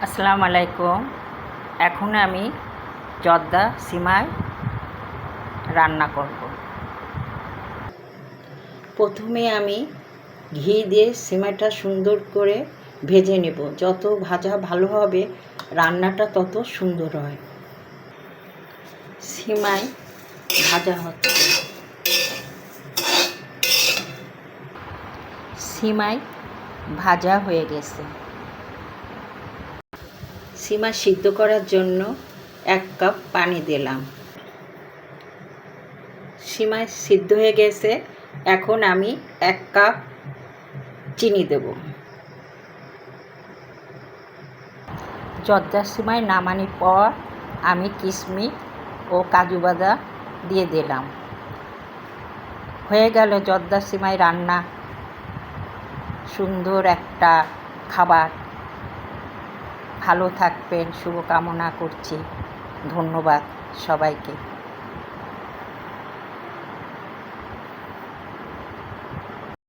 আসসালামু আলাইকুম। এখন আমি জর্দা সিমাই রান্না করব। প্রথমে আমি ঘি দিয়ে সিমাইটা সুন্দর করে ভেজে নেব। যত ভাজা ভালো হবে রান্নাটা তত সুন্দর হয়। সিমাই ভাজা হচ্ছে। সিমাই ভাজা হয়ে গেছে। সিমাই সিদ্ধ করার জন্য 1 কাপ পানি দিলাম। সিমাই সিদ্ধ হয়ে গেছে। এখন আমি 1 কাপ চিনি দেব। জর্দা সিমাই নামানোর পর আমি কিশমিশ ও কাজু বাদাম দিয়ে দিলাম। হয়ে গেল জর্দা সিমাই রান্না। সুন্দর একটা খাবার। ভালো থাকবেন শুভকামনা করছি। ধন্যবাদ সবাইকে।